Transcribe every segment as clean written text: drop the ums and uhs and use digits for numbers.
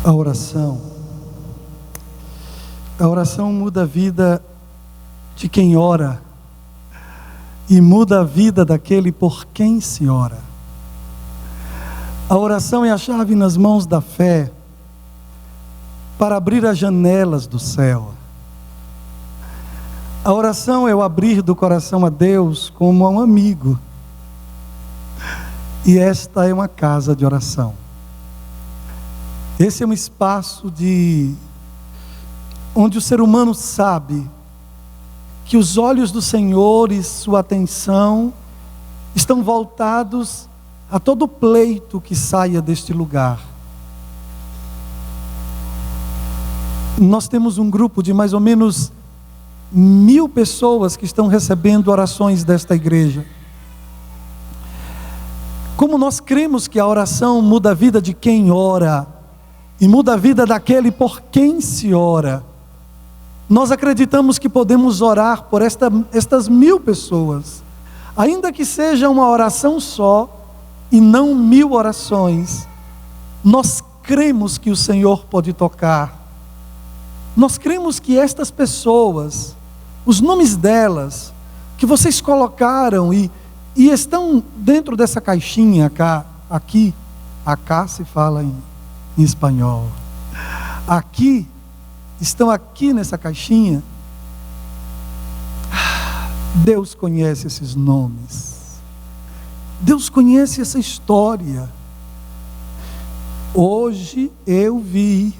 A oração. A oração muda a vida de quem ora e muda a vida daquele por quem se ora. A oração é a chave nas mãos da fé para abrir as janelas do céu. A oração é o abrir do coração a Deus como a um amigo. E esta é uma casa de oração. Esse é um espaço onde o ser humano sabe que os olhos do Senhor e sua atenção estão voltados a todo pleito que saia deste lugar. Nós temos um grupo de mais ou menos 1000 pessoas que estão recebendo orações desta igreja. Como nós cremos que a oração muda a vida de quem ora e muda a vida daquele por quem se ora, nós acreditamos que podemos orar por estas 1000 pessoas, ainda que seja uma oração só e não 1000 orações. Nós cremos que o Senhor pode tocar. Nós cremos que estas pessoas, os nomes delas, que vocês colocaram e estão dentro dessa caixinha aqui se fala em espanhol. Aqui, estão aqui nessa caixinha. Deus conhece esses nomes. Deus conhece essa história. Hoje eu vi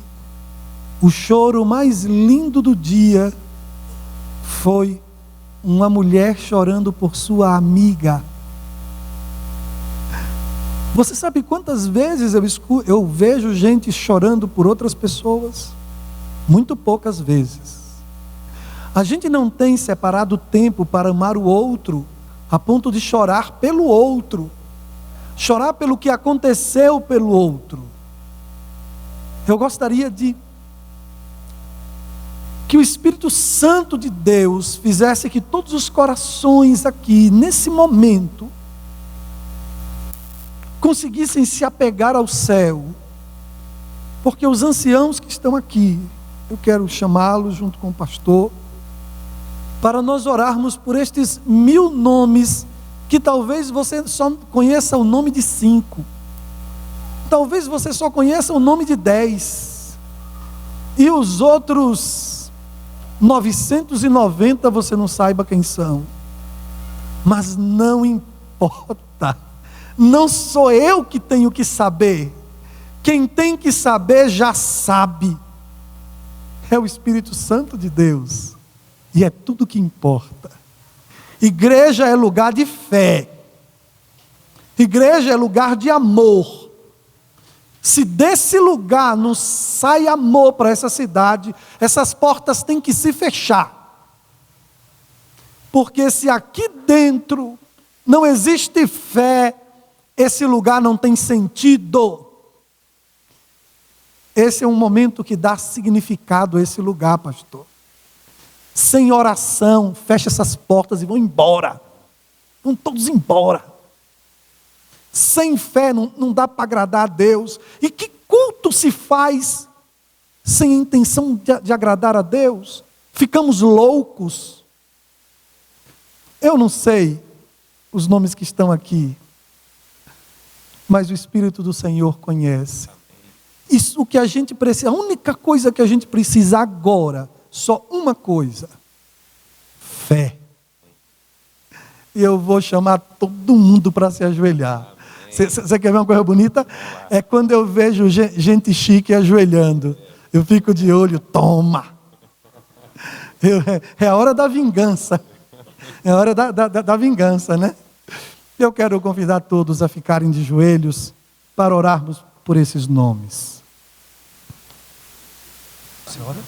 o choro mais lindo do dia. Foi uma mulher chorando por sua amiga. Você sabe quantas vezes eu vejo gente chorando por outras pessoas? Muito poucas vezes. A gente não tem separado tempo para amar o outro, a ponto de chorar pelo outro, chorar pelo que aconteceu pelo outro. Eu gostaria que o Espírito Santo de Deus fizesse que todos os corações aqui, nesse momento, conseguissem se apegar ao céu, porque os anciãos que estão aqui, eu quero chamá-los junto com o pastor, para nós orarmos por estes 1000 nomes, que talvez você só conheça o nome de 5, talvez você só conheça o nome de 10, e os outros 990 você não saiba quem são, mas não importa, não sou eu que tenho que saber, quem tem que saber já sabe, é o Espírito Santo de Deus, e é tudo que importa. Igreja é lugar de fé, igreja é lugar de amor. Se desse lugar não sai amor para essa cidade, essas portas têm que se fechar. Porque se aqui dentro não existe fé, esse lugar não tem sentido. Esse é um momento que dá significado a esse lugar, pastor. Sem oração, fecha essas portas e vão embora. Vão todos embora. Sem fé não dá para agradar a Deus. E que culto se faz sem a intenção de agradar a Deus? Ficamos loucos. Eu não sei os nomes que estão aqui, mas o Espírito do Senhor conhece. Isso o que a gente precisa, a única coisa que a gente precisa agora, só uma coisa: fé. E eu vou chamar todo mundo para se ajoelhar. Você quer ver uma coisa bonita? É quando eu vejo gente chique ajoelhando. Eu fico de olho, toma. É a hora da vingança. É a hora da vingança, né? Eu quero convidar todos a ficarem de joelhos para orarmos por esses nomes. Você ora?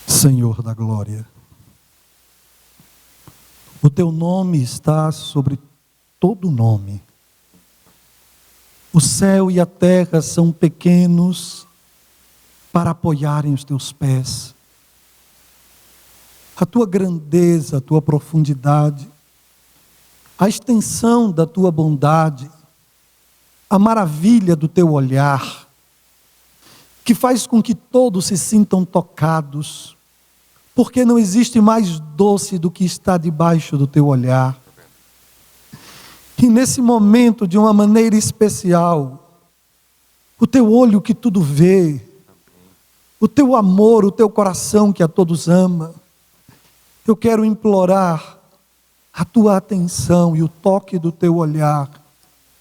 Senhor da glória, o teu nome está sobre todo nome. O céu e a terra são pequenos para apoiarem os teus pés. a tua grandeza, a tua profundidade, a extensão da tua bondade, a maravilha do teu olhar, que faz com que todos se sintam tocados, porque não existe mais doce do que está debaixo do teu olhar. E nesse momento, de uma maneira especial, o teu olho que tudo vê, o teu amor, o teu coração que a todos ama, eu quero implorar a tua atenção e o toque do teu olhar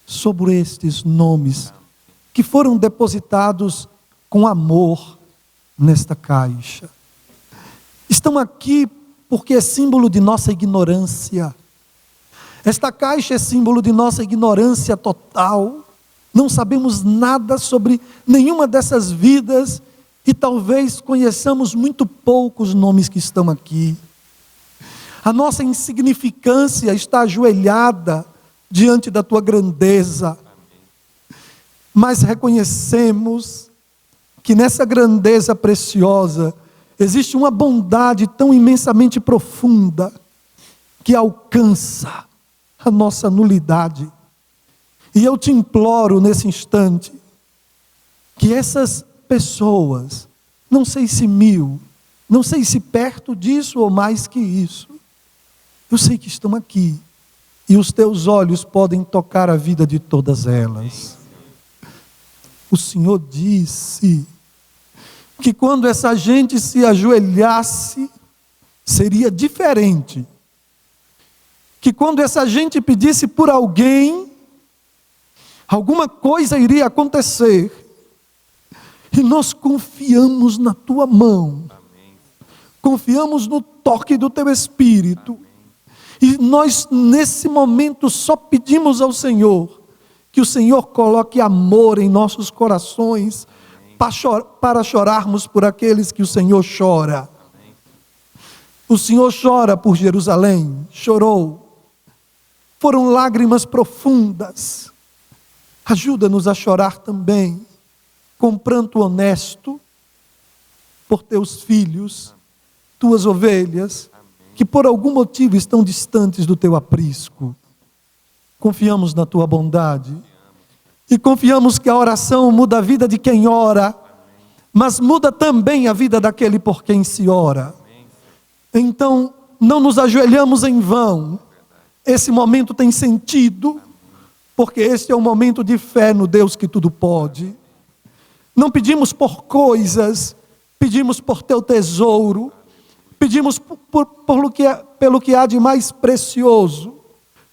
sobre estes nomes que foram depositados com amor nesta caixa. Estão aqui porque é símbolo de nossa ignorância. Esta caixa é símbolo de nossa ignorância total. Não sabemos nada sobre nenhuma dessas vidas e talvez conheçamos muito pouco os nomes que estão aqui. A nossa insignificância está ajoelhada diante da tua grandeza. Mas reconhecemos que nessa grandeza preciosa existe uma bondade tão imensamente profunda que alcança a nossa nulidade. E eu te imploro nesse instante que essas pessoas, não sei se 1000, não sei se perto disso ou mais que isso, eu sei que estão aqui e os teus olhos podem tocar a vida de todas elas. O Senhor disse que quando essa gente se ajoelhasse, seria diferente. Que quando essa gente pedisse por alguém, alguma coisa iria acontecer. E nós confiamos na tua mão. Confiamos no toque do teu Espírito. E nós, nesse momento, só pedimos ao Senhor que o Senhor coloque amor em nossos corações, para chorarmos por aqueles que o Senhor chora. O Senhor chora por Jerusalém, chorou. Foram lágrimas profundas. Ajuda-nos a chorar também, com pranto honesto, por teus filhos, tuas ovelhas, que por algum motivo estão distantes do teu aprisco. Confiamos na tua bondade. E confiamos que a oração muda a vida de quem ora, mas muda também a vida daquele por quem se ora. Então, não nos ajoelhamos em vão. Esse momento tem sentido, porque este é um momento de fé no Deus que tudo pode. Não pedimos por coisas, pedimos por teu tesouro, pedimos pelo que há de mais precioso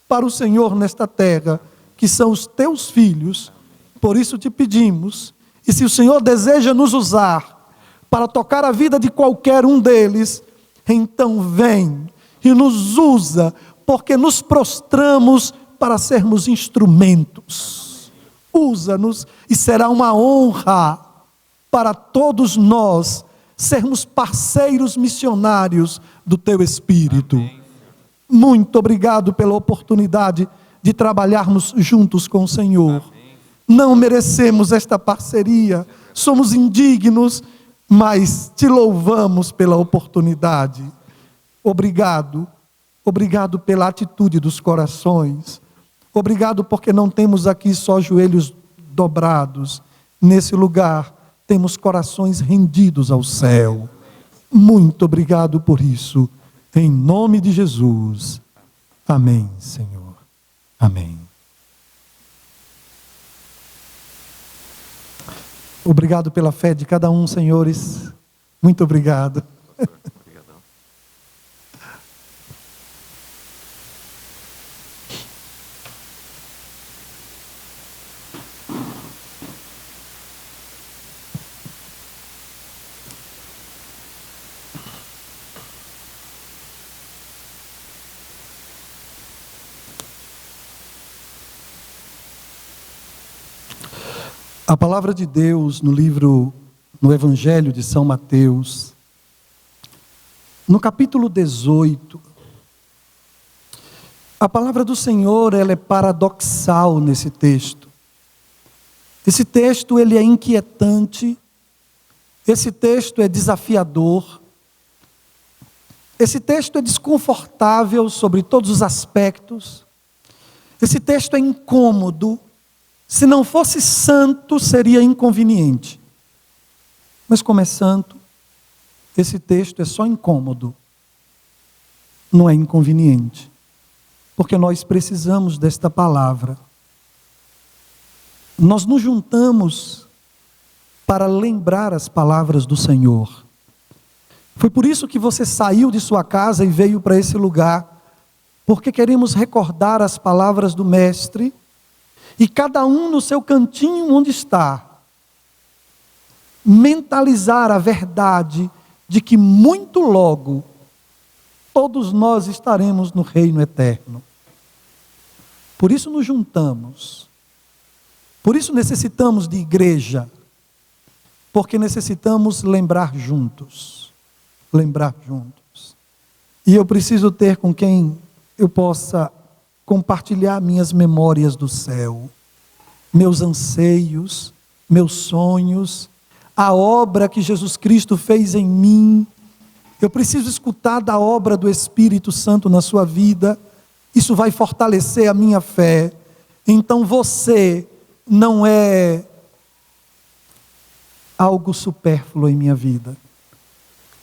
para o Senhor nesta terra, que são os teus filhos. Por isso te pedimos, e se o Senhor deseja nos usar para tocar a vida de qualquer um deles, então vem e nos usa, porque nos prostramos para sermos instrumentos. Usa-nos e será uma honra para todos nós sermos parceiros missionários do teu Espírito. Muito obrigado pela oportunidade de trabalharmos juntos com o Senhor. Não merecemos esta parceria, somos indignos, mas te louvamos pela oportunidade. Obrigado, obrigado pela atitude dos corações. Obrigado porque não temos aqui só joelhos dobrados. Nesse lugar temos corações rendidos ao céu. Muito obrigado por isso. Em nome de Jesus. Amém, Senhor. Amém. Obrigado pela fé de cada um, senhores. Muito obrigado. A palavra de Deus no Evangelho de São Mateus, no capítulo 18, a palavra do Senhor, ela é paradoxal nesse texto. Esse texto, ele é inquietante, esse texto é desafiador, Esse texto é desconfortável sobre todos os aspectos. Esse texto é incômodo. Se não fosse santo, seria inconveniente. Mas como é santo, esse texto é só incômodo. Não é inconveniente. Porque nós precisamos desta palavra. Nós nos juntamos para lembrar as palavras do Senhor. Foi por isso que você saiu de sua casa e veio para esse lugar, porque queremos recordar as palavras do Mestre, e cada um no seu cantinho onde está, mentalizar a verdade de que muito logo, todos nós estaremos no reino eterno. Por isso nos juntamos, por isso necessitamos de igreja, porque necessitamos lembrar juntos. E eu preciso ter com quem eu possa compartilhar minhas memórias do céu, meus anseios, meus sonhos, a obra que Jesus Cristo fez em mim. Eu preciso escutar da obra do Espírito Santo na sua vida. Isso vai fortalecer a minha fé. Então você não é algo supérfluo em minha vida.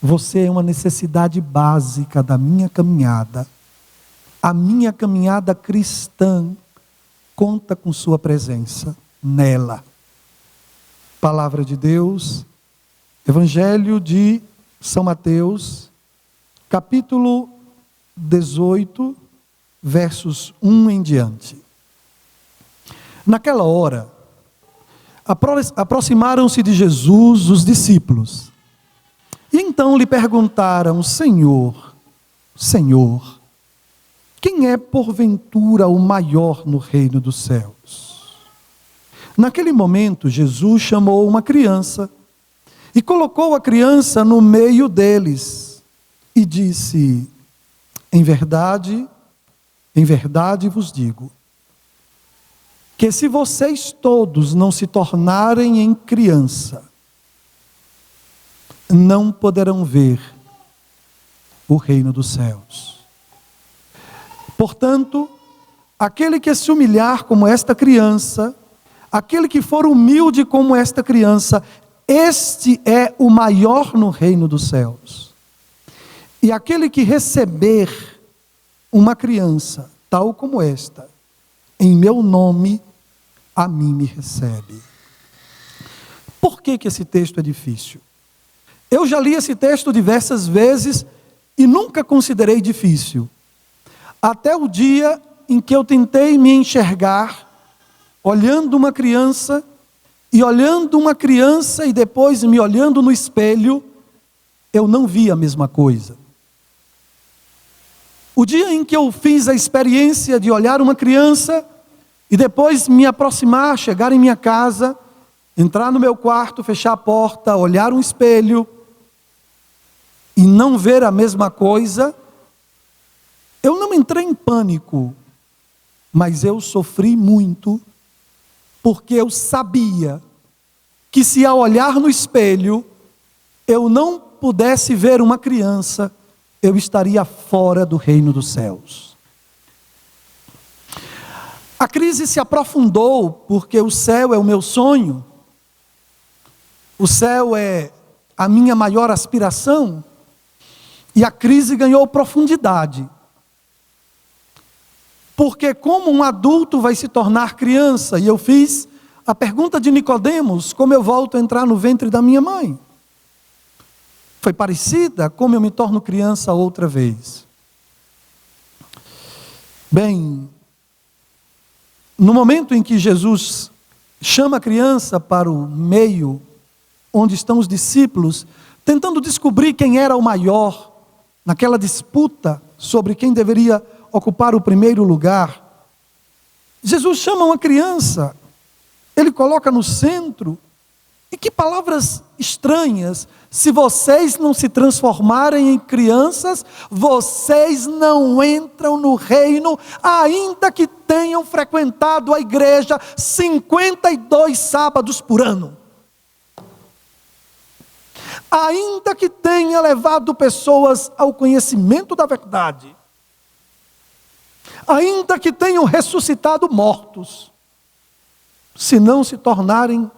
Você é uma necessidade básica da minha caminhada. A minha caminhada cristã conta com sua presença nela. Palavra de Deus, Evangelho de São Mateus, capítulo 18, versos 1 em diante. Naquela hora, aproximaram-se de Jesus os discípulos. E então lhe perguntaram: Senhor, quem é porventura o maior no reino dos céus? Naquele momento, Jesus chamou uma criança e colocou a criança no meio deles e disse: em verdade vos digo, que se vocês todos não se tornarem em criança, não poderão ver o reino dos céus. Portanto, aquele que se humilhar como esta criança, aquele que for humilde como esta criança, este é o maior no reino dos céus. E aquele que receber uma criança, tal como esta, em meu nome, a mim me recebe. Por que esse texto é difícil? Eu já li esse texto diversas vezes e nunca considerei difícil. Até o dia em que eu tentei me enxergar, olhando uma criança e depois me olhando no espelho, eu não vi a mesma coisa. O dia em que eu fiz a experiência de olhar uma criança e depois me aproximar, chegar em minha casa, entrar no meu quarto, fechar a porta, olhar um espelho e não ver a mesma coisa, eu não entrei em pânico, mas eu sofri muito, porque eu sabia que se ao olhar no espelho eu não pudesse ver uma criança, eu estaria fora do reino dos céus. A crise se aprofundou porque o céu é o meu sonho, o céu é a minha maior aspiração, e a crise ganhou profundidade. Porque como um adulto vai se tornar criança? E eu fiz a pergunta de Nicodemos: como eu volto a entrar no ventre da minha mãe? Foi parecida como eu me torno criança outra vez. Bem, no momento em que Jesus chama a criança para o meio onde estão os discípulos, tentando descobrir quem era o maior, naquela disputa sobre quem deveria ocupar o primeiro lugar, Jesus chama uma criança, ele coloca no centro, e que palavras estranhas: se vocês não se transformarem em crianças, vocês não entram no reino, ainda que tenham frequentado a igreja 52 sábados por ano. ainda que tenha levado pessoas ao conhecimento da verdade, ainda que tenham ressuscitado mortos, se não se tornarem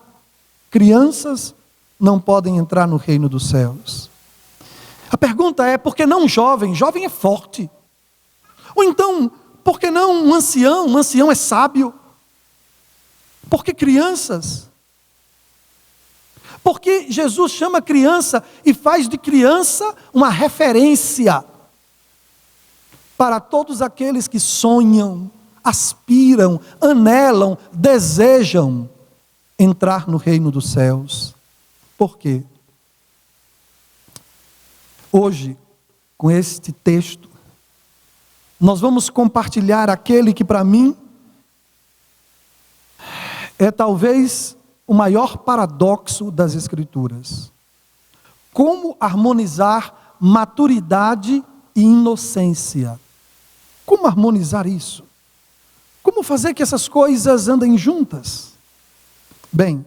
crianças, não podem entrar no reino dos céus. A pergunta é, por que não um jovem? Jovem é forte. Ou então, por que não um ancião? Um ancião é sábio. Por que crianças? Porque Jesus chama criança e faz de criança uma referência para todos aqueles que sonham, aspiram, anelam, desejam entrar no reino dos céus. Por quê? Hoje, com este texto, nós vamos compartilhar aquele que para mim é talvez o maior paradoxo das Escrituras. Como harmonizar maturidade e inocência? Como harmonizar isso? Como fazer que essas coisas andem juntas? Bem,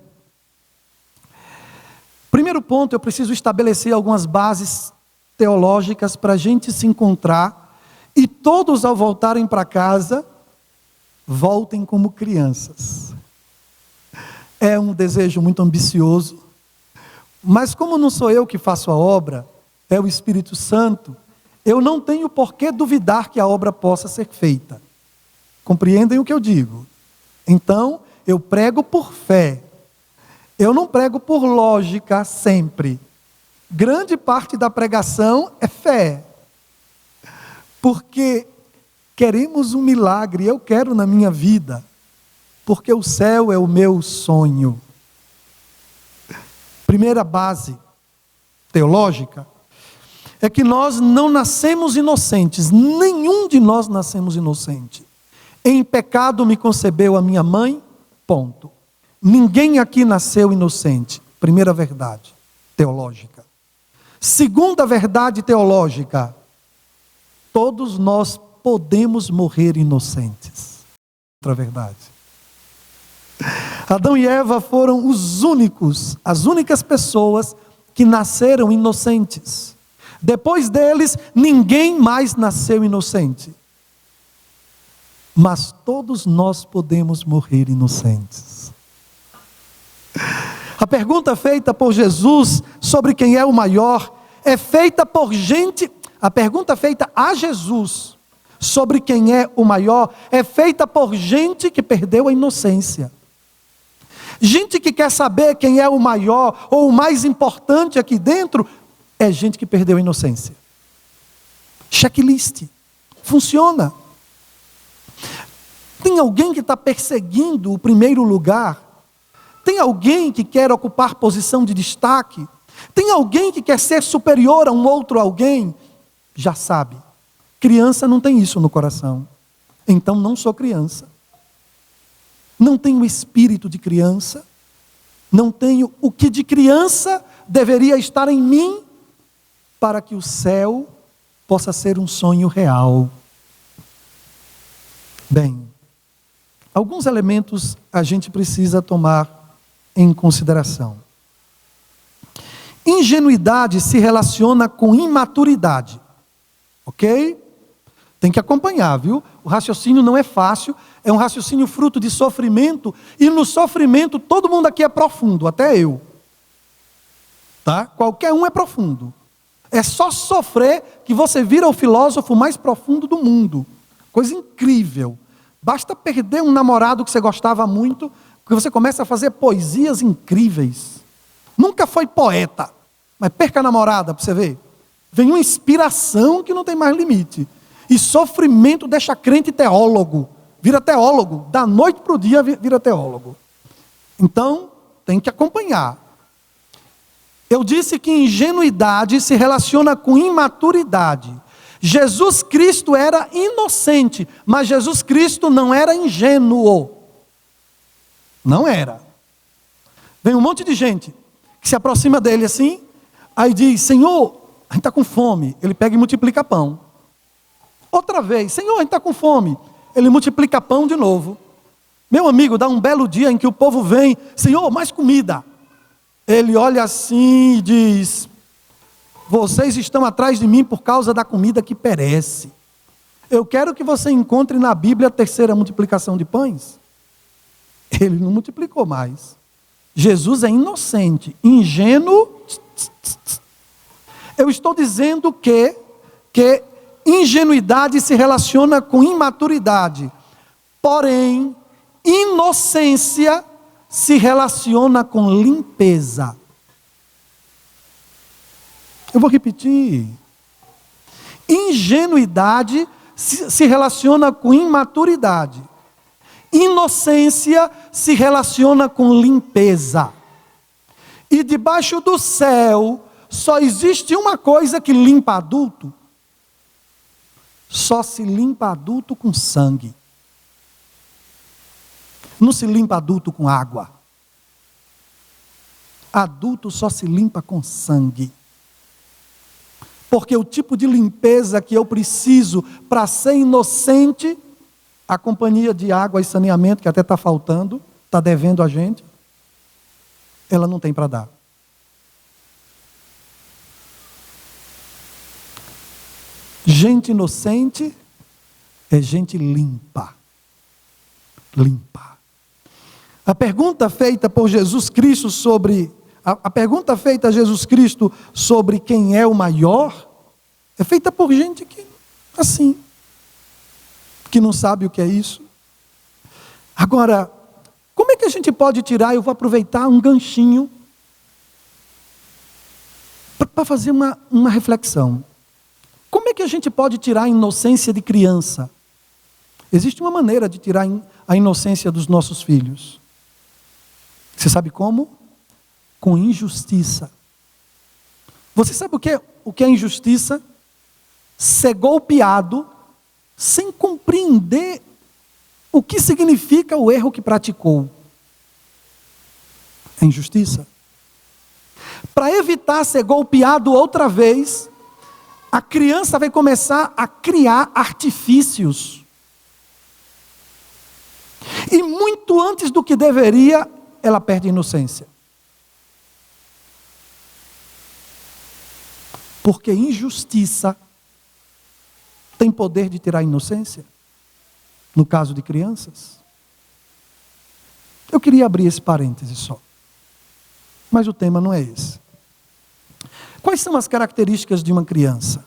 primeiro ponto, eu preciso estabelecer algumas bases teológicas para a gente se encontrar e todos, ao voltarem para casa, voltem como crianças. É um desejo muito ambicioso, mas como não sou eu que faço a obra, é o Espírito Santo, eu não tenho por que duvidar que a obra possa ser feita. Compreendem o que eu digo? Então, eu prego por fé. Eu não prego por lógica sempre. Grande parte da pregação é fé. Porque queremos um milagre, eu quero na minha vida. Porque o céu é o meu sonho. Primeira base teológica é que nós não nascemos inocentes. Nenhum de nós nascemos inocente. Em pecado me concebeu a minha mãe, ponto. Ninguém aqui nasceu inocente. Primeira verdade teológica. Segunda verdade teológica: todos nós podemos morrer inocentes. Outra verdade. Adão e Eva foram as únicas pessoas que nasceram inocentes. Depois deles, ninguém mais nasceu inocente. Mas todos nós podemos morrer inocentes. A pergunta feita por Jesus sobre quem é o maior é feita por gente. A pergunta feita a Jesus sobre quem é o maior é feita por gente que perdeu a inocência. Gente que quer saber quem é o maior ou o mais importante aqui dentro é gente que perdeu a inocência. Checklist. Funciona. Tem alguém que está perseguindo o primeiro lugar? Tem alguém que quer ocupar posição de destaque? Tem alguém que quer ser superior a um outro alguém? Já sabe. Criança não tem isso no coração. Então não sou criança. Não tenho espírito de criança. Não tenho o que de criança deveria estar em mim para que o céu possa ser um sonho real. Bem, alguns elementos a gente precisa tomar em consideração. Ingenuidade se relaciona com imaturidade. Ok? Tem que acompanhar, viu? O raciocínio não é fácil, é um raciocínio fruto de sofrimento, e no sofrimento todo mundo aqui é profundo, até eu. Tá? Qualquer um é profundo. É só sofrer que você vira o filósofo mais profundo do mundo. Coisa incrível. Basta perder um namorado que você gostava muito, que você começa a fazer poesias incríveis. Nunca foi poeta, mas perca a namorada para você ver. Vem uma inspiração que não tem mais limite. E sofrimento deixa crente teólogo. Vira teólogo. Da noite para o dia vira teólogo. Então, tem que acompanhar. Eu disse que ingenuidade se relaciona com imaturidade. Jesus Cristo era inocente, mas Jesus Cristo não era ingênuo. Não era. Vem um monte de gente que se aproxima dele assim, aí diz: Senhor, a gente está com fome. Ele pega e multiplica pão. Outra vez: Senhor, a gente está com fome. Ele multiplica pão de novo. Meu amigo, dá um belo dia em que o povo vem: Senhor, mais comida. Ele olha assim e diz: Vocês estão atrás de mim por causa da comida que perece. Eu quero que você encontre na Bíblia a terceira multiplicação de pães. Ele não multiplicou mais. Jesus é inocente, ingênuo. Eu estou dizendo que ingenuidade se relaciona com imaturidade. Porém, inocência se relaciona com limpeza. Eu vou repetir. Ingenuidade se relaciona com imaturidade. Inocência se relaciona com limpeza. E debaixo do céu, só existe uma coisa que limpa adulto. Só se limpa adulto com sangue. Não se limpa adulto com água. Adulto só se limpa com sangue. Porque o tipo de limpeza que eu preciso para ser inocente, a companhia de água e saneamento, que até está faltando, está devendo a gente, ela não tem para dar. Gente inocente é gente limpa. Limpa. A pergunta feita por Jesus Cristo sobre... A pergunta feita a Jesus Cristo sobre quem é o maior, é feita por gente que, assim, que não sabe o que é isso. Agora, como é que a gente pode tirar, eu vou aproveitar um ganchinho, para fazer uma reflexão. Como é que a gente pode tirar a inocência de criança? Existe uma maneira de tirar a inocência dos nossos filhos. Você sabe como? Com injustiça. Você sabe o que é injustiça? Ser golpeado sem compreender o que significa o erro que praticou. É injustiça. Para evitar ser golpeado outra vez, a criança vai começar a criar artifícios. E muito antes do que deveria, ela perde a inocência. Porque injustiça tem poder de tirar a inocência. No caso de crianças. Eu queria abrir esse parêntese só. Mas o tema não é esse. Quais são as características de uma criança?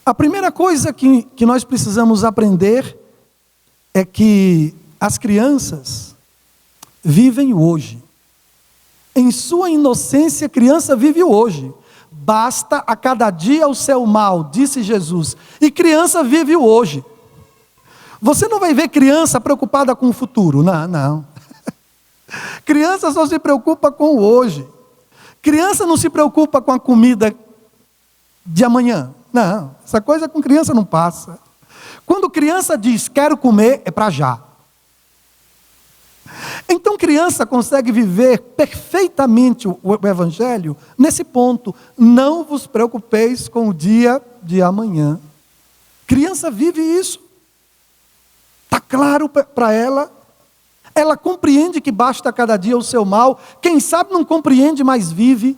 A primeira coisa que nós precisamos aprender é que as crianças vivem o hoje. Em sua inocência, a criança vive o hoje. Basta a cada dia o seu mal, disse Jesus. E criança vive o hoje. Você não vai ver criança preocupada com o futuro. Não. Criança só se preocupa com o hoje. Criança não se preocupa com a comida de amanhã. Não, essa coisa com criança não passa. Quando criança diz quero comer, é para já. Então criança consegue viver perfeitamente o Evangelho nesse ponto. Não vos preocupeis com o dia de amanhã. Criança vive isso. Está claro para ela. Ela compreende que basta cada dia o seu mal. Quem sabe não compreende, mas vive.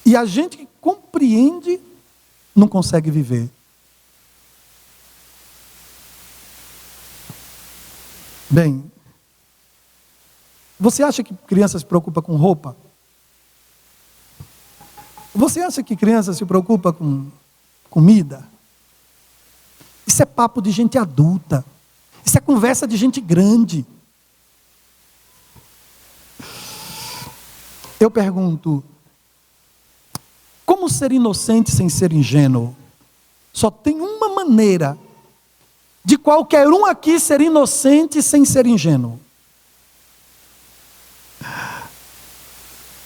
E a gente que compreende não consegue viver. Bem, você acha que criança se preocupa com roupa? Você acha que criança se preocupa com comida? Isso é papo de gente adulta. Isso é conversa de gente grande. Eu pergunto, como ser inocente sem ser ingênuo? Só tem uma maneira de qualquer um aqui ser inocente sem ser ingênuo.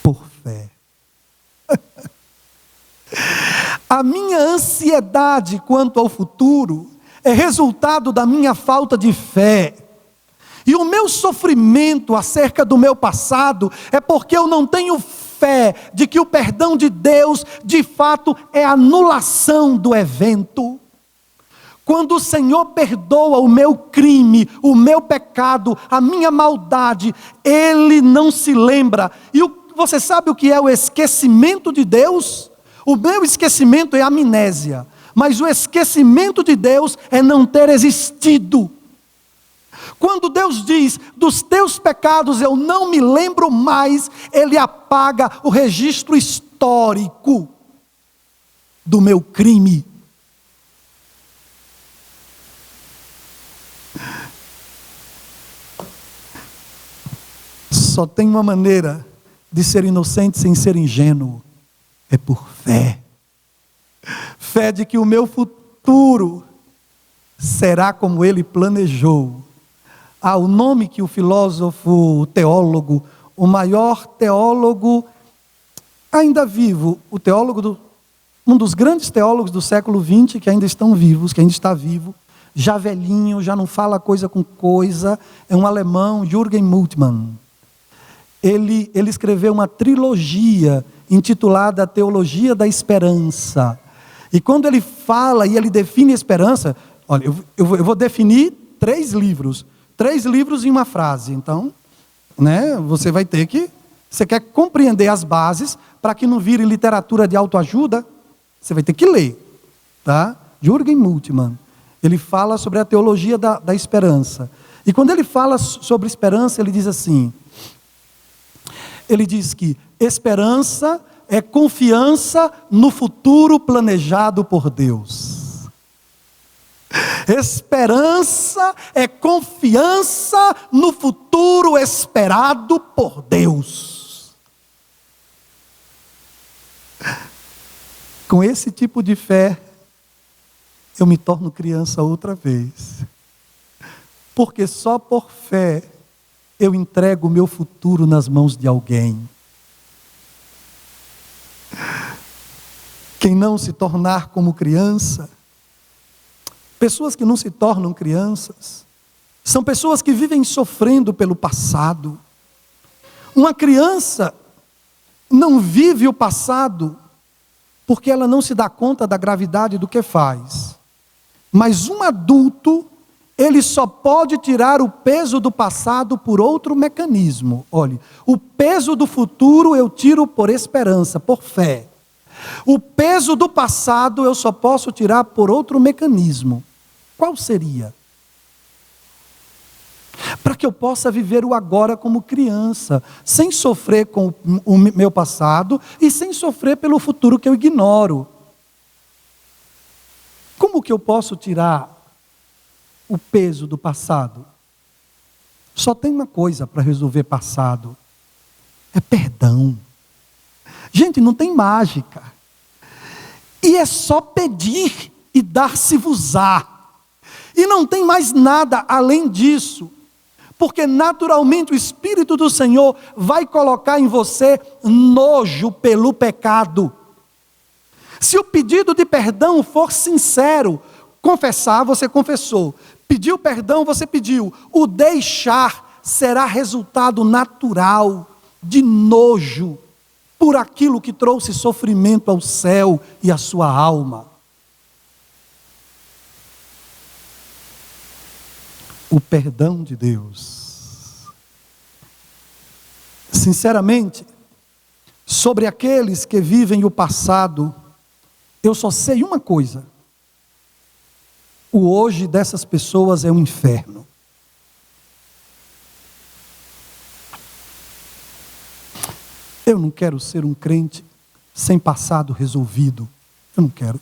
Por fé. A minha ansiedade quanto ao futuro é resultado da minha falta de fé. E o meu sofrimento acerca do meu passado é porque eu não tenho fé de que o perdão de Deus, de fato, é a anulação do evento. Quando o Senhor perdoa o meu crime, o meu pecado, a minha maldade, Ele não se lembra. E Você sabe o que é o esquecimento de Deus? O meu esquecimento é amnésia, mas o esquecimento de Deus é não ter existido. Quando Deus diz, dos teus pecados eu não me lembro mais, Ele apaga o registro histórico do meu crime. Só tem uma maneira de ser inocente sem ser ingênuo, é por fé. Fé de que o meu futuro será como Ele planejou. O nome que o filósofo, o teólogo, o maior teólogo ainda vivo, um dos grandes teólogos do século XX que ainda estão vivos, que ainda está vivo, já velhinho, já não fala coisa com coisa, é um alemão, Jürgen Moltmann. Ele escreveu uma trilogia intitulada Teologia da Esperança. E quando ele fala e ele define a esperança, olha, eu vou definir 3 livros. 3 livros em uma frase. Então, você vai ter que... Você quer compreender as bases para que não vire literatura de autoajuda? Você vai ter que ler. Tá? Jürgen Moltmann. Ele fala sobre a teologia da esperança. E quando ele fala sobre esperança, ele diz assim... Ele diz que esperança é confiança no futuro planejado por Deus. Esperança é confiança no futuro esperado por Deus. Com esse tipo de fé, eu me torno criança outra vez. Porque só por fé eu entrego o meu futuro nas mãos de alguém. Quem não se tornar como criança, pessoas que não se tornam crianças, são pessoas que vivem sofrendo pelo passado. Uma criança não vive o passado porque ela não se dá conta da gravidade do que faz. Mas um adulto, ele só pode tirar o peso do passado por outro mecanismo. Olhe, o peso do futuro eu tiro por esperança, por fé. O peso do passado eu só posso tirar por outro mecanismo. Qual seria? Para que eu possa viver o agora como criança, sem sofrer com o meu passado e sem sofrer pelo futuro que eu ignoro. Como que eu posso tirar o peso do passado? Só tem uma coisa para resolver passado: é perdão. Gente, não tem mágica. E é só pedir e dar-se-vos-á. E não tem mais nada além disso. Porque naturalmente o Espírito do Senhor vai colocar em você nojo pelo pecado. Se o pedido de perdão for sincero, confessar, você confessou. Pediu perdão, você pediu. O deixar será resultado natural de nojo por aquilo que trouxe sofrimento ao céu e à sua alma. O perdão de Deus. Sinceramente, sobre aqueles que vivem o passado, eu só sei uma coisa: o hoje dessas pessoas é um inferno. Eu não quero ser um crente sem passado resolvido. Eu não quero.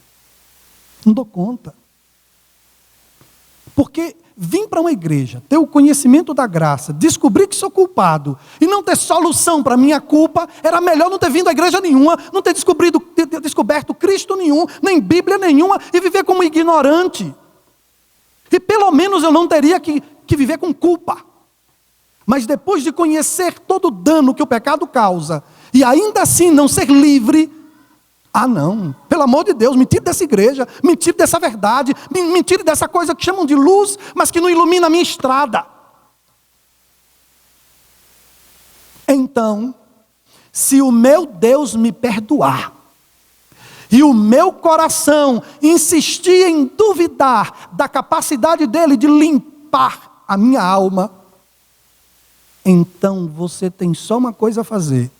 Não dou conta. Porque vim para uma igreja, ter o conhecimento da graça, descobrir que sou culpado e não ter solução para a minha culpa, era melhor não ter vindo a igreja nenhuma, não ter descoberto Cristo nenhum, nem Bíblia nenhuma, e viver como ignorante. E pelo menos eu não teria que viver com culpa. Mas depois de conhecer todo o dano que o pecado causa, e ainda assim não ser livre, não, pelo amor de Deus, me tire dessa igreja, me tire dessa verdade, me tire dessa coisa que chamam de luz, mas que não ilumina a minha estrada. Então, se o meu Deus me perdoar, e o meu coração insistir em duvidar da capacidade dele de limpar a minha alma, então você tem só uma coisa a fazer: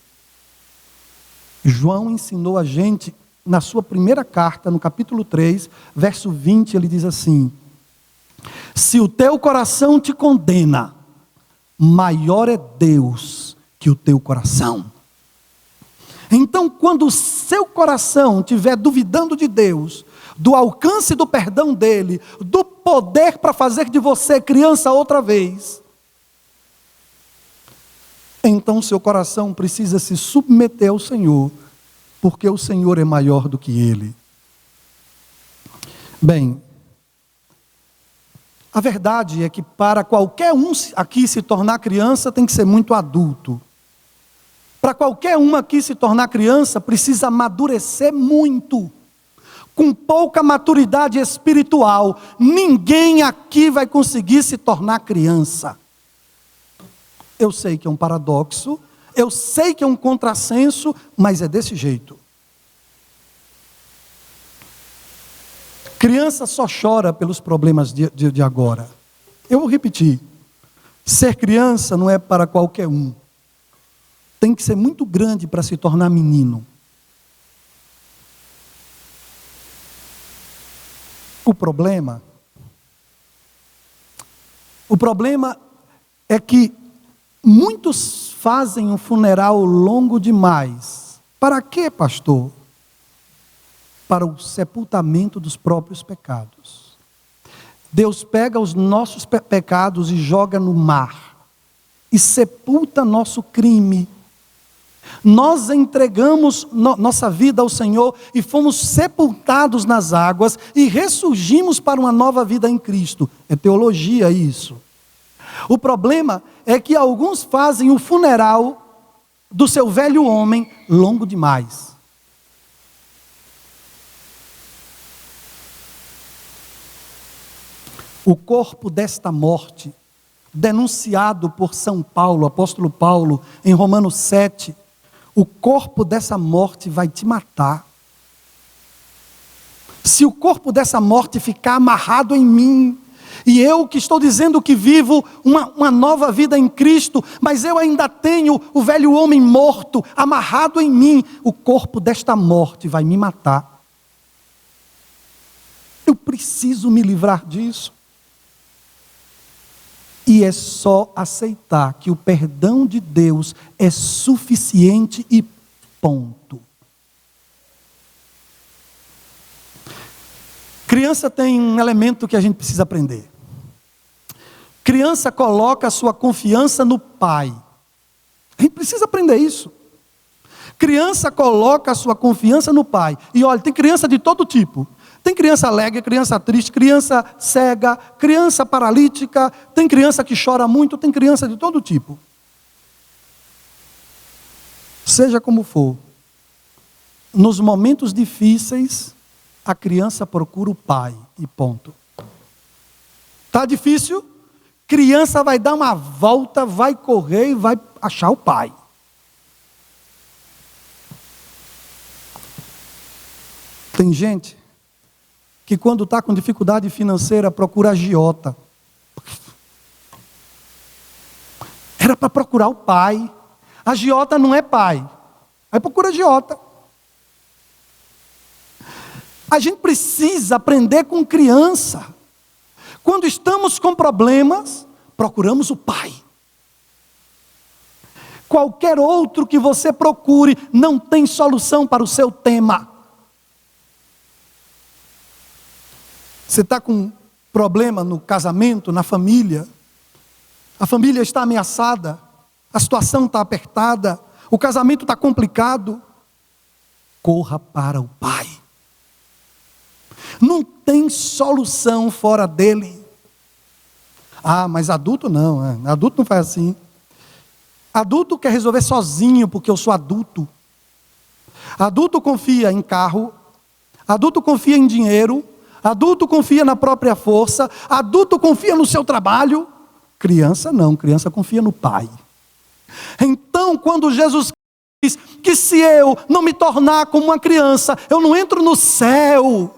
João ensinou a gente, na sua primeira carta, no capítulo 3, verso 20, ele diz assim: se o teu coração te condena, maior é Deus que o teu coração. Então, quando o seu coração estiver duvidando de Deus, do alcance do perdão dele, do poder para fazer de você criança outra vez, então o seu coração precisa se submeter ao Senhor, porque o Senhor é maior do que ele. Bem, a verdade é que para qualquer um aqui se tornar criança, tem que ser muito adulto. Para qualquer um aqui se tornar criança, precisa amadurecer muito. Com pouca maturidade espiritual, ninguém aqui vai conseguir se tornar criança. Eu sei que é um paradoxo, eu sei que é um contrassenso, mas é desse jeito. Criança só chora pelos problemas de agora. Eu vou repetir. Ser criança não é para qualquer um. Tem que ser muito grande para se tornar menino. O problema é que muitos fazem um funeral longo demais. Para quê, pastor? Para o sepultamento dos próprios pecados. Deus pega os nossos pecados e joga no mar. E sepulta nosso crime. Nós entregamos nossa vida ao Senhor e fomos sepultados nas águas e ressurgimos para uma nova vida em Cristo. É teologia isso. O problema é que alguns fazem o funeral do seu velho homem longo demais. O corpo desta morte, denunciado por São Paulo, apóstolo Paulo, em Romanos 7, o corpo dessa morte vai te matar. Se o corpo dessa morte ficar amarrado em mim, e eu que estou dizendo que vivo uma nova vida em Cristo, mas eu ainda tenho o velho homem morto, amarrado em mim, o corpo desta morte vai me matar. Eu preciso me livrar disso. E é só aceitar que o perdão de Deus é suficiente e ponto. Criança tem um elemento que a gente precisa aprender. Criança coloca a sua confiança no pai. A gente precisa aprender isso. Criança coloca a sua confiança no pai. E olha, tem criança de todo tipo. Tem criança alegre, criança triste, criança cega, criança paralítica, tem criança que chora muito, tem criança de todo tipo. Seja como for, nos momentos difíceis, a criança procura o pai e ponto. Está difícil? Criança vai dar uma volta, vai correr e vai achar o pai. Tem gente que quando está com dificuldade financeira, procura agiota. Era para procurar o pai. Agiota não é pai. Aí procura agiota. A gente precisa aprender com criança. Quando estamos com problemas, procuramos o pai. Qualquer outro que você procure, não tem solução para o seu tema. Você está com problema no casamento, na família. A família está ameaçada. A situação está apertada. O casamento está complicado. Corra para o pai. Não tem solução fora dele. Ah, mas adulto não. Adulto não faz assim. Adulto quer resolver sozinho, porque eu sou adulto. Adulto confia em carro. Adulto confia em dinheiro. Adulto confia na própria força. Adulto confia no seu trabalho. Criança não, criança confia no pai. Então, quando Jesus diz que se eu não me tornar como uma criança, eu não entro no céu,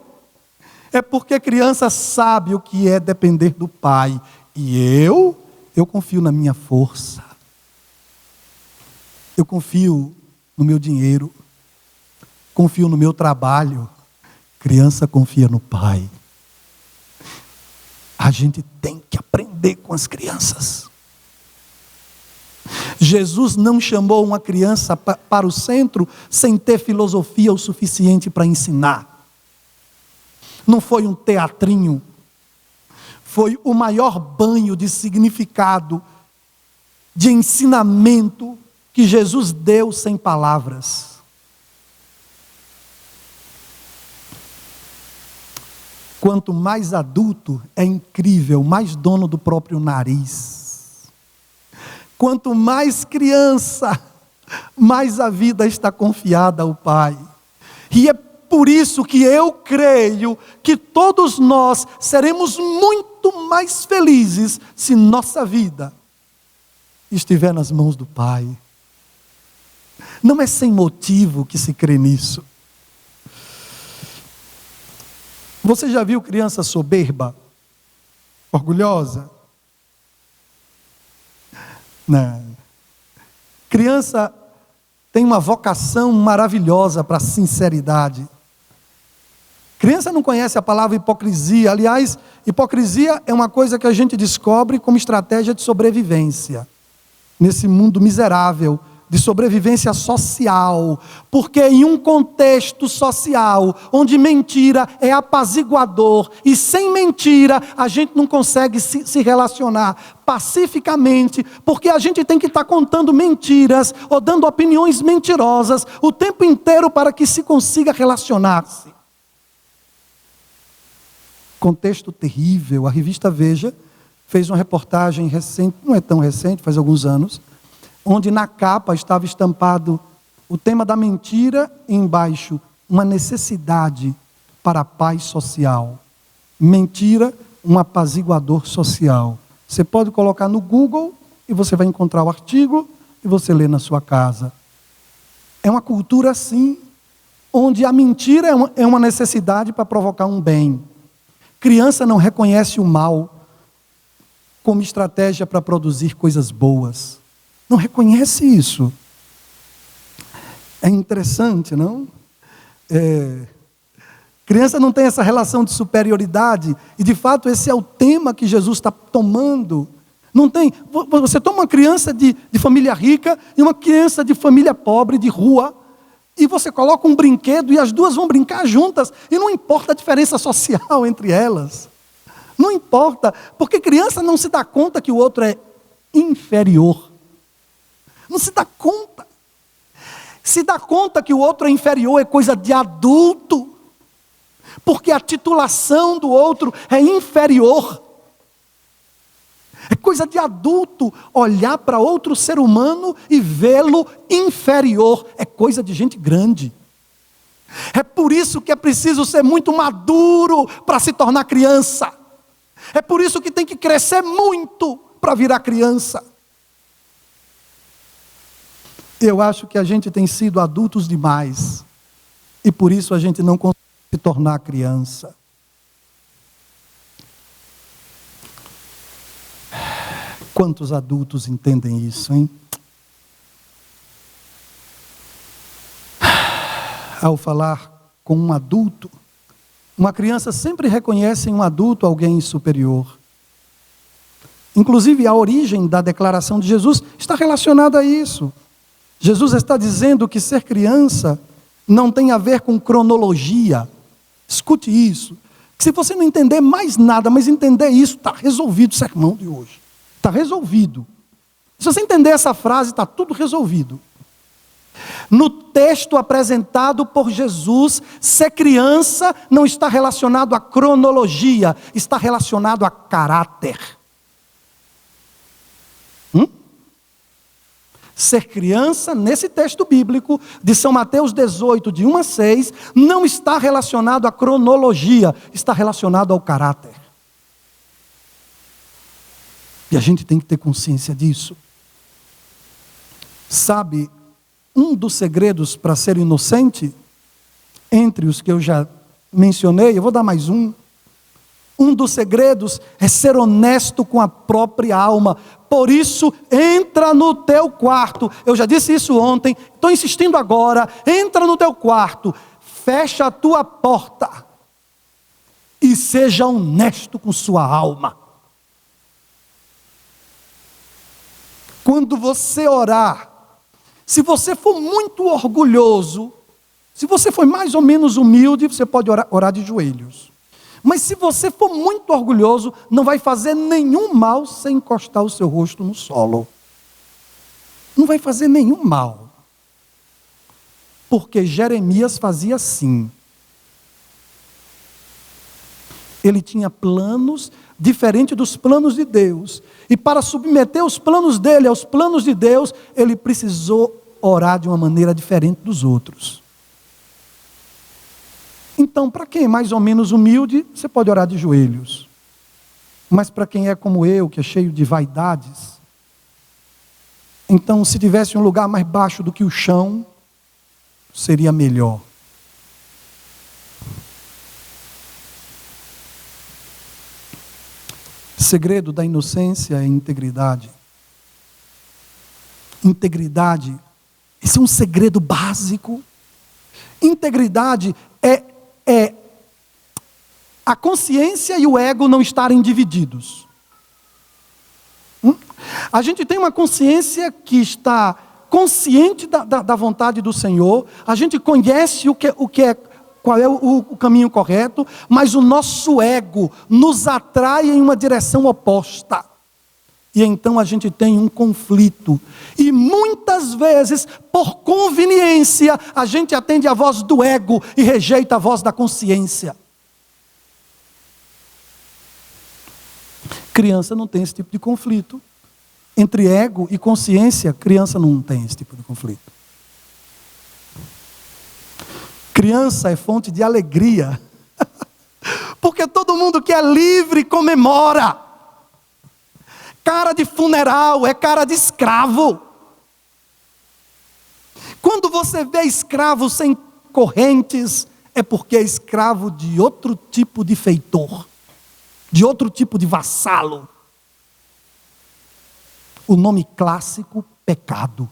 é porque criança sabe o que é depender do pai. E eu confio na minha força. Eu confio no meu dinheiro. confio no meu trabalho. Criança confia no pai. A gente tem que aprender com as crianças. Jesus não chamou uma criança para o centro sem ter filosofia o suficiente para ensinar. Não foi um teatrinho. Foi o maior banho de significado, de ensinamento que Jesus deu sem palavras. Quanto mais adulto, é incrível, mais dono do próprio nariz. Quanto mais criança, mais a vida está confiada ao Pai. E é por isso que eu creio que todos nós seremos muito mais felizes se nossa vida estiver nas mãos do Pai. Não é sem motivo que se crê nisso. Você já viu criança soberba? Orgulhosa? Não. Criança tem uma vocação maravilhosa para a sinceridade. Criança não conhece a palavra hipocrisia. Aliás, hipocrisia é uma coisa que a gente descobre como estratégia de sobrevivência. Nesse mundo miserável, de sobrevivência social, porque em um contexto social, onde mentira é apaziguador, e sem mentira a gente não consegue se relacionar pacificamente, porque a gente tem que estar contando mentiras, ou dando opiniões mentirosas, o tempo inteiro para que se consiga relacionar-se. Contexto terrível. A revista Veja fez uma reportagem recente, não é tão recente, faz alguns anos, onde na capa estava estampado o tema da mentira e embaixo, uma necessidade para a paz social. Mentira, um apaziguador social. Você pode colocar no Google e você vai encontrar o artigo e você lê na sua casa. É uma cultura assim, onde a mentira é uma necessidade para provocar um bem. Criança não reconhece o mal como estratégia para produzir coisas boas. Não reconhece isso. É interessante, não? Criança não tem essa relação de superioridade, e de fato esse é o tema que Jesus está tomando. Não tem. Você toma uma criança de família rica e uma criança de família pobre, de rua, e você coloca um brinquedo e as duas vão brincar juntas, e não importa a diferença social entre elas. Não importa, porque criança não se dá conta que o outro é inferior. Não se dá conta. Se dá conta que o outro é inferior é coisa de adulto. Porque a titulação do outro é inferior. É coisa de adulto olhar para outro ser humano e vê-lo inferior. É coisa de gente grande. É por isso que é preciso ser muito maduro para se tornar criança. É por isso que tem que crescer muito para virar criança. Eu acho que a gente tem sido adultos demais. E por isso a gente não consegue se tornar criança. Quantos adultos entendem isso, hein? Ao falar com um adulto, uma criança sempre reconhece em um adulto alguém superior. Inclusive, a origem da declaração de Jesus está relacionada a isso. Jesus está dizendo que ser criança não tem a ver com cronologia. Escute isso. Se você não entender mais nada, mas entender isso, está resolvido o sermão de hoje. Está resolvido. Se você entender essa frase, está tudo resolvido. No texto apresentado por Jesus, ser criança não está relacionado à cronologia, está relacionado a caráter. Ser criança, nesse texto bíblico, de São Mateus 18, de 1 a 6, não está relacionado à cronologia, está relacionado ao caráter. E a gente tem que ter consciência disso. Sabe, um dos segredos para ser inocente, entre os que eu já mencionei, eu vou dar mais um. Um dos segredos é ser honesto com a própria alma. Por isso, entra no teu quarto. Eu já disse isso ontem, estou insistindo agora. Entra no teu quarto, fecha a tua porta e seja honesto com sua alma. Quando você orar, se você for muito orgulhoso, se você for mais ou menos humilde, você pode orar de joelhos. Mas se você for muito orgulhoso, não vai fazer nenhum mal sem encostar o seu rosto no solo. Não vai fazer nenhum mal. Porque Jeremias fazia assim. Ele tinha planos diferentes dos planos de Deus. E para submeter os planos dele aos planos de Deus, ele precisou orar de uma maneira diferente dos outros. Então, para quem é mais ou menos humilde, você pode orar de joelhos. Mas para quem é como eu, que é cheio de vaidades, então se tivesse um lugar mais baixo do que o chão, seria melhor. Segredo da inocência é a integridade. Integridade, esse é um segredo básico. Integridade é a consciência e o ego não estarem divididos. A gente tem uma consciência que está consciente da vontade do Senhor, a gente conhece qual é o caminho correto, mas o nosso ego nos atrai em uma direção oposta. E então a gente tem um conflito. E muitas vezes, por conveniência, a gente atende a voz do ego e rejeita a voz da consciência. Criança não tem esse tipo de conflito. Entre ego e consciência, criança não tem esse tipo de conflito. Criança é fonte de alegria. Porque todo mundo que é livre comemora. Cara de funeral é cara de escravo. Quando você vê escravo sem correntes, é porque é escravo de outro tipo de feitor, de outro tipo de vassalo. O nome clássico, pecado.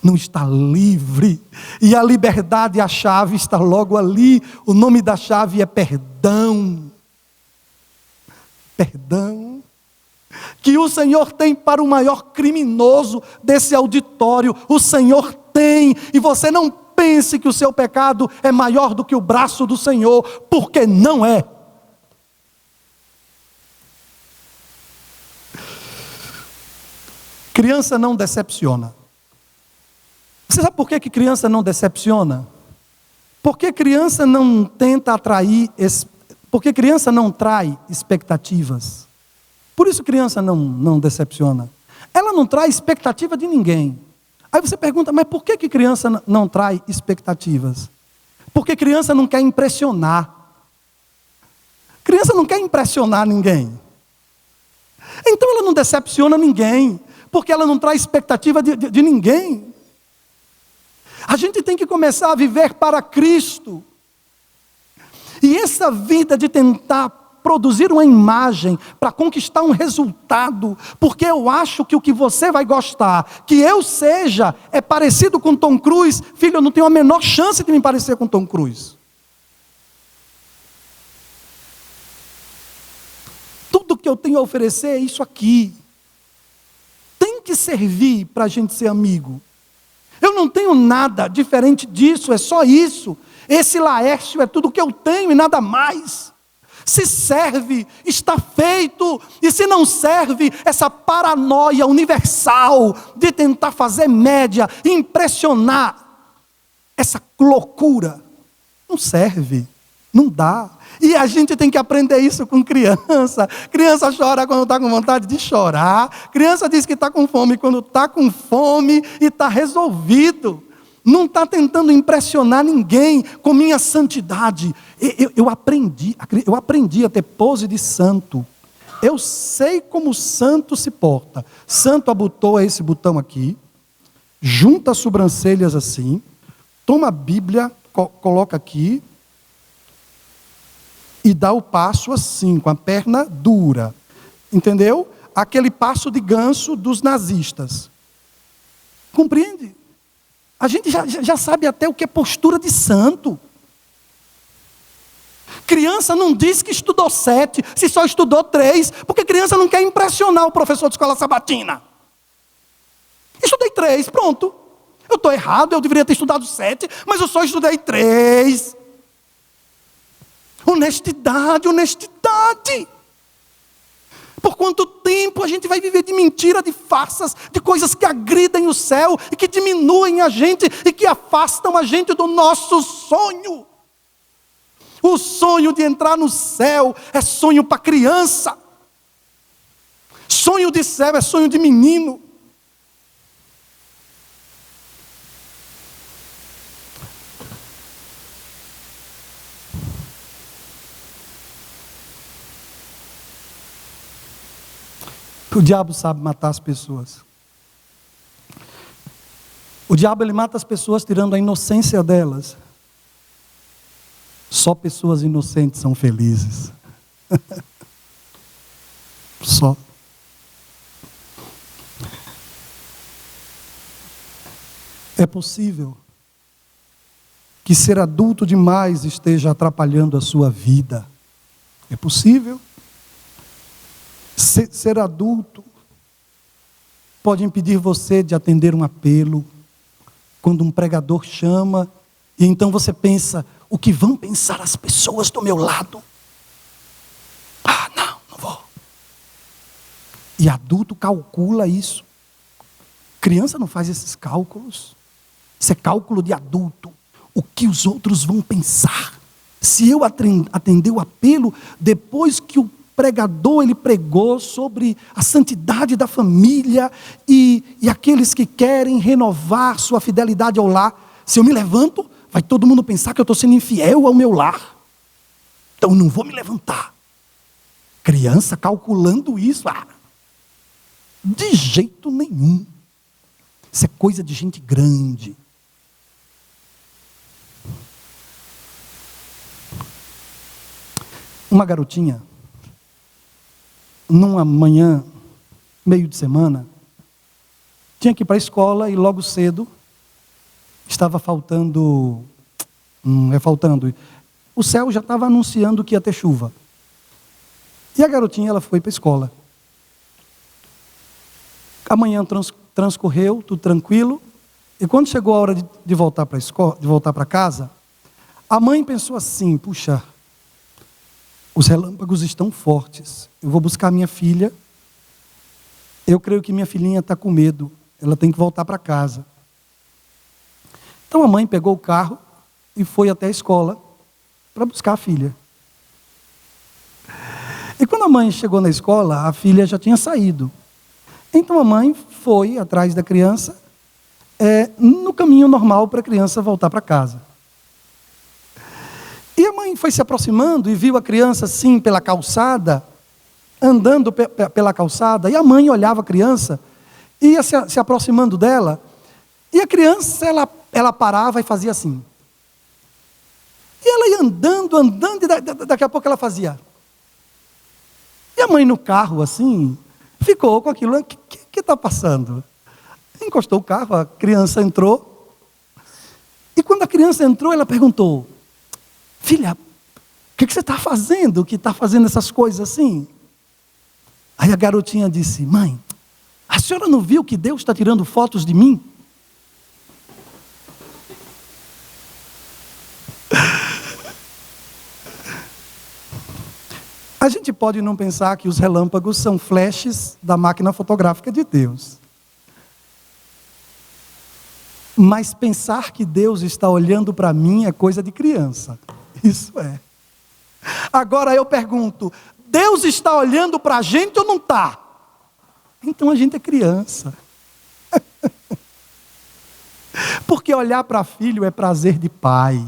Não está livre. E a liberdade, a chave está logo ali. O nome da chave é perdão. Perdão. Que o Senhor tem para o maior criminoso desse auditório. O Senhor tem. E você não pense que o seu pecado é maior do que o braço do Senhor, porque não é. Criança não decepciona. Você sabe por que criança não decepciona? Porque criança não tenta atrair, porque criança não trai expectativas. Por isso criança não decepciona. Ela não traz expectativa de ninguém. Aí você pergunta, mas por que criança não trai expectativas? Porque criança não quer impressionar. Criança não quer impressionar ninguém. Então ela não decepciona ninguém. Porque ela não traz expectativa de ninguém. A gente tem que começar a viver para Cristo. E essa vida de tentar produzir uma imagem para conquistar um resultado, porque eu acho que o que você vai gostar, que eu seja, é parecido com Tom Cruise. Filho, eu não tenho a menor chance de me parecer com Tom Cruise. Tudo que eu tenho a oferecer é isso aqui. Tem que servir para a gente ser amigo. Eu não tenho nada diferente disso, é só isso. Esse Laércio é tudo que eu tenho e nada mais. Se serve, está feito. E se não serve, essa paranoia universal de tentar fazer média, impressionar, essa loucura, não serve, não dá. E a gente tem que aprender isso com criança. Criança chora quando está com vontade de chorar. Criança diz que está com fome quando está com fome e está resolvido. Não está tentando impressionar ninguém com minha santidade. Eu aprendi a ter pose de santo. Eu sei como o santo se porta. Santo abotoa esse botão aqui, junta as sobrancelhas assim, toma a Bíblia, coloca aqui, e dá o passo assim, com a perna dura. Entendeu? Aquele passo de ganso dos nazistas. Compreende? A gente já sabe até o que é postura de santo. Criança não diz que estudou 7, se só estudou 3, porque criança não quer impressionar o professor de escola sabatina. Estudei 3, pronto. Eu estou errado, eu deveria ter estudado 7, mas eu só estudei 3. Honestidade, honestidade. Por quanto tempo a gente vai viver de mentira, de farsas, de coisas que agridem o céu e que diminuem a gente e que afastam a gente do nosso sonho? O sonho de entrar no céu é sonho para criança. Sonho de céu é sonho de menino. O diabo sabe matar as pessoas. O diabo, ele mata as pessoas tirando a inocência delas. Só pessoas inocentes são felizes. Só. É possível que ser adulto demais esteja atrapalhando a sua vida. É possível. Ser adulto pode impedir você de atender um apelo, quando um pregador chama, e então você pensa, o que vão pensar as pessoas do meu lado? Não vou. E adulto calcula isso. Criança não faz esses cálculos. Isso é cálculo de adulto. O que os outros vão pensar? Se eu atender o apelo, depois que o pregador, ele pregou sobre a santidade da família e aqueles que querem renovar sua fidelidade ao lar. Se eu me levanto, vai todo mundo pensar que eu estou sendo infiel ao meu lar. Então eu não vou me levantar. Criança calculando isso, de jeito nenhum. Isso é coisa de gente grande. Uma garotinha, numa manhã, meio de semana, tinha que ir para a escola e logo cedo estava faltando. O céu já estava anunciando que ia ter chuva. E a garotinha, ela foi para a escola. A manhã transcorreu, tudo tranquilo. E quando chegou a hora de voltar para a escola, de voltar para casa, a mãe pensou assim: puxa, os relâmpagos estão fortes. Eu vou buscar minha filha. Eu creio que minha filhinha está com medo. Ela tem que voltar para casa. Então a mãe pegou o carro e foi até a escola para buscar a filha. E quando a mãe chegou na escola, a filha já tinha saído. Então a mãe foi atrás da criança, no caminho normal para a criança voltar para casa. E a mãe foi se aproximando e viu a criança assim pela calçada, andando pela calçada, e a mãe olhava a criança, ia se aproximando dela, e a criança, ela parava e fazia assim. E ela ia andando, e daqui a pouco ela fazia. E a mãe no carro, assim, ficou com aquilo, o que está passando? Encostou o carro, a criança entrou, e quando a criança entrou, ela perguntou: filha, o que você está fazendo, que está fazendo essas coisas assim? Aí a garotinha disse: mãe, a senhora não viu que Deus está tirando fotos de mim? A gente pode não pensar que os relâmpagos são flashes da máquina fotográfica de Deus. Mas pensar que Deus está olhando para mim é coisa de criança. Isso é. Agora eu pergunto: Deus está olhando para a gente ou não está? Então a gente é criança. Porque olhar para filho é prazer de pai.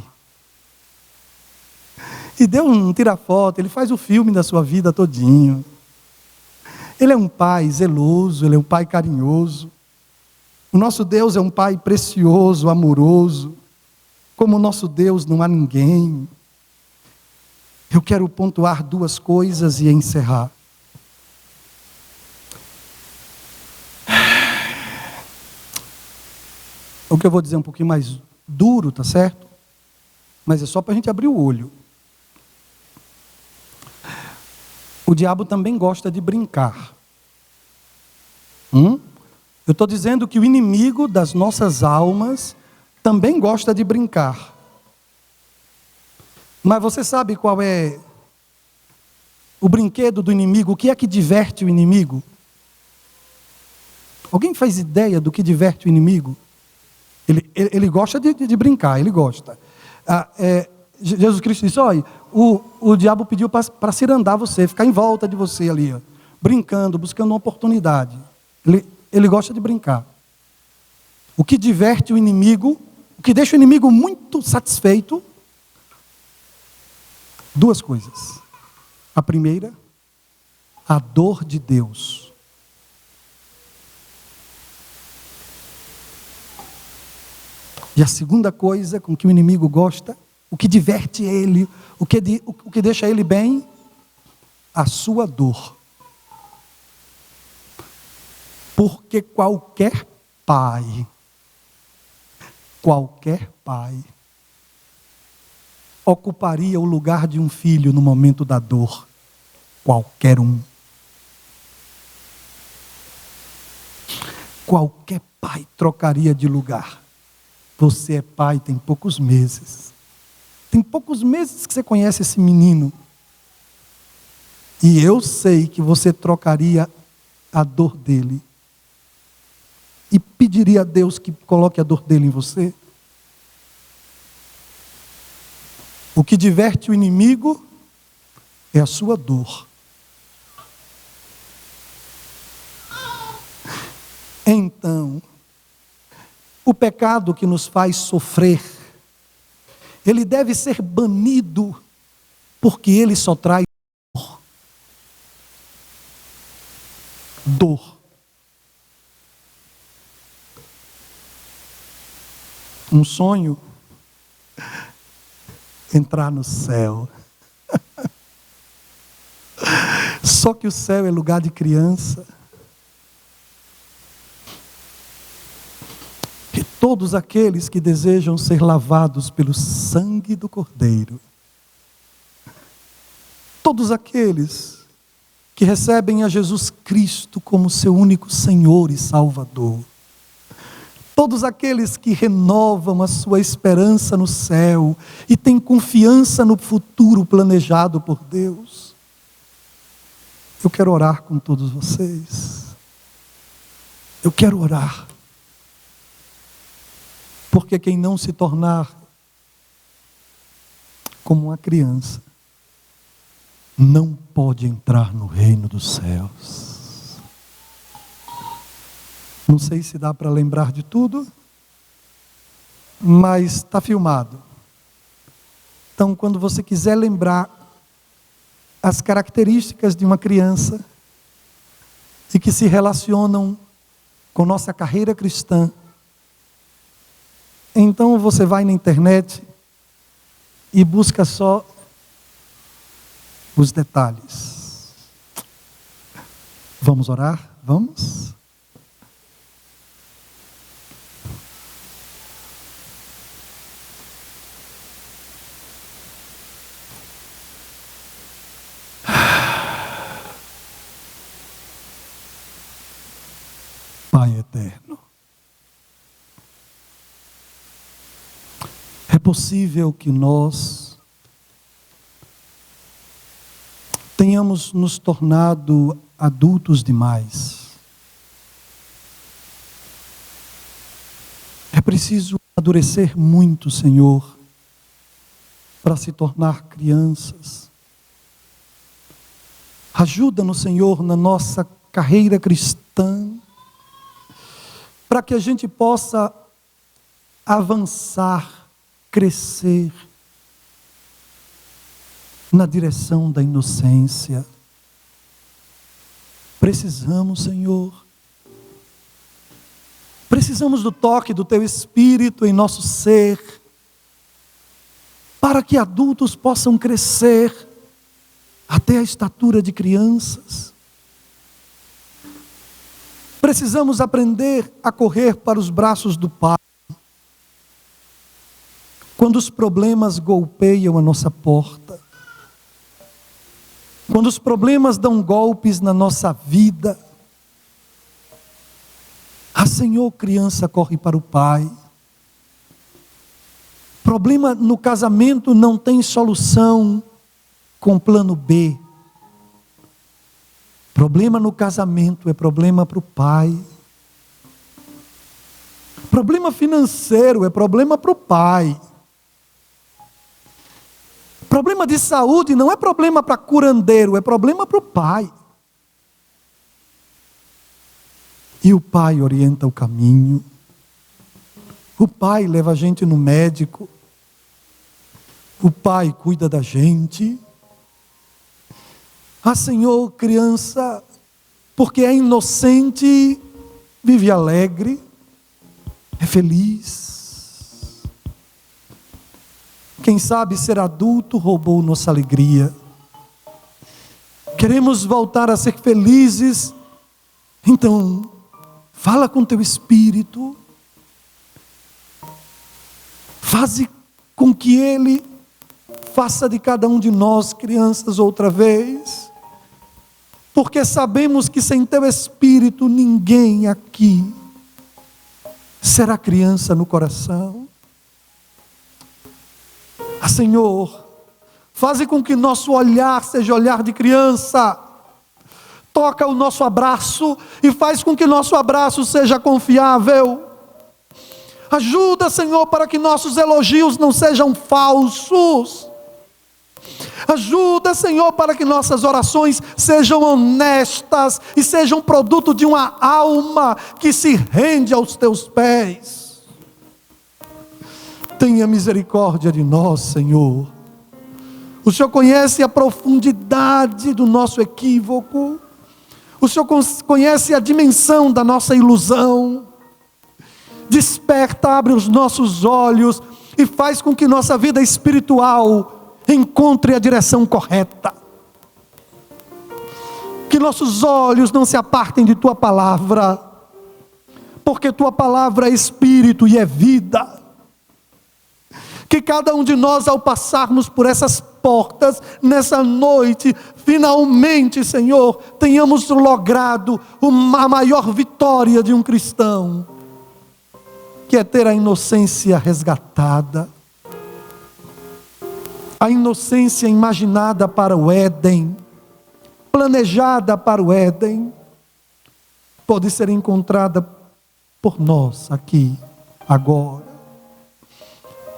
E Deus não tira foto, Ele faz o filme da sua vida todinho. Ele é um pai zeloso, Ele é um pai carinhoso. O nosso Deus é um pai precioso, amoroso. Como o nosso Deus não há ninguém. Eu quero pontuar 2 coisas e encerrar. que eu vou dizer um pouquinho mais duro, tá certo? Mas é só para a gente abrir o olho. O diabo também gosta de brincar. Eu estou dizendo que o inimigo das nossas almas também gosta de brincar. Mas você sabe qual é o brinquedo do inimigo? O que é que diverte o inimigo? Alguém faz ideia do que diverte o inimigo? Ele gosta de brincar, ele gosta. Jesus Cristo disse, olha, o diabo pediu para cirandar você, ficar em volta de você ali, ó, brincando, buscando uma oportunidade. Ele gosta de brincar. O que diverte o inimigo, o que deixa o inimigo muito satisfeito, duas coisas. A primeira, a dor de Deus. E a segunda coisa com que o inimigo gosta, o que diverte ele, o que deixa ele bem, a sua dor. Porque qualquer pai ocuparia o lugar de um filho no momento da dor. Qualquer um. Qualquer pai trocaria de lugar. Você é pai, tem poucos meses. Tem poucos meses que você conhece esse menino. E eu sei que você trocaria a dor dele. E pediria a Deus que coloque a dor dele em você. O que diverte o inimigo é a sua dor. Então, o pecado que nos faz sofrer, ele deve ser banido, porque ele só traz dor. Dor. Um sonho, entrar no céu. Só que o céu é lugar de criança. Que todos aqueles que desejam ser lavados pelo sangue do Cordeiro, todos aqueles que recebem a Jesus Cristo como seu único Senhor e Salvador, todos aqueles que renovam a sua esperança no céu e têm confiança no futuro planejado por Deus. Eu quero orar com todos vocês. Eu quero orar. Porque quem não se tornar como uma criança, não pode entrar no reino dos céus. Não sei se dá para lembrar de tudo, mas está filmado. Então, quando você quiser lembrar as características de uma criança e que se relacionam com nossa carreira cristã, então você vai na internet e busca só os detalhes. Vamos orar? Vamos? Pai eterno, é possível que nós tenhamos nos tornado adultos demais. É preciso amadurecer muito, Senhor, para se tornar crianças. Ajuda-nos, Senhor, na nossa carreira cristã, para que a gente possa avançar, crescer na direção da inocência. Precisamos, Senhor, precisamos do toque do Teu Espírito em nosso ser, para que adultos possam crescer até a estatura de crianças. Precisamos aprender a correr para os braços do Pai, Quando os problemas golpeiam a nossa porta, quando os problemas dão golpes na nossa vida, Senhor, criança corre para o Pai. Problema no casamento não tem solução com plano B. Problema no casamento é problema para o pai. Problema financeiro é problema para o pai. Problema de saúde não é problema para curandeiro, é problema para o pai. E o pai orienta o caminho. O pai leva a gente no médico. O pai cuida da gente. Senhor, criança, porque é inocente, vive alegre, é feliz. Quem sabe ser adulto roubou nossa alegria. Queremos voltar a ser felizes, então fala com teu espírito, faze com que ele faça de cada um de nós crianças outra vez, porque sabemos que sem teu espírito ninguém aqui será criança no coração. Senhor, faze com que nosso olhar seja olhar de criança. Toca o nosso abraço e faz com que nosso abraço seja confiável. Ajuda, Senhor, para que nossos elogios não sejam falsos. Ajuda, Senhor, para que nossas orações sejam honestas e sejam produto de uma alma que se rende aos teus pés. Tenha misericórdia de nós, Senhor. O Senhor conhece a profundidade do nosso equívoco. O Senhor conhece a dimensão da nossa ilusão. Desperta, abre os nossos olhos e faz com que nossa vida espiritual encontre a direção correta. Que nossos olhos não se apartem de tua palavra, porque tua palavra é espírito e é vida. Que cada um de nós, ao passarmos por essas portas nessa noite, finalmente, Senhor, tenhamos logrado a maior vitória de um cristão, que é ter a inocência resgatada. A inocência imaginada para o Éden, planejada para o Éden, pode ser encontrada por nós aqui, agora.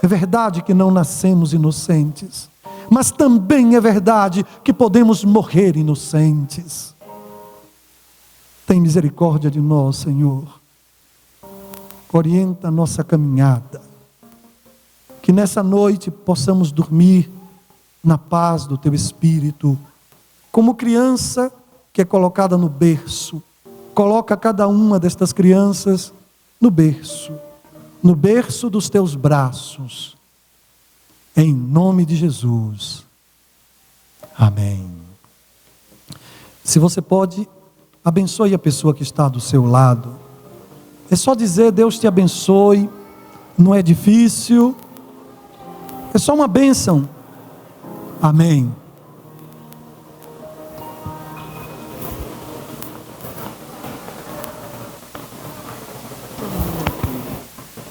É verdade que não nascemos inocentes, mas também é verdade que podemos morrer inocentes. Tem misericórdia de nós, Senhor. Orienta a nossa caminhada. Que nessa noite possamos dormir na paz do teu Espírito, como criança que é colocada no berço. Coloca cada uma destas crianças no berço dos teus braços, em nome de Jesus, amém. Se você pode, abençoe a pessoa que está do seu lado. É só dizer: Deus te abençoe. Não é difícil, é só uma bênção. Amém.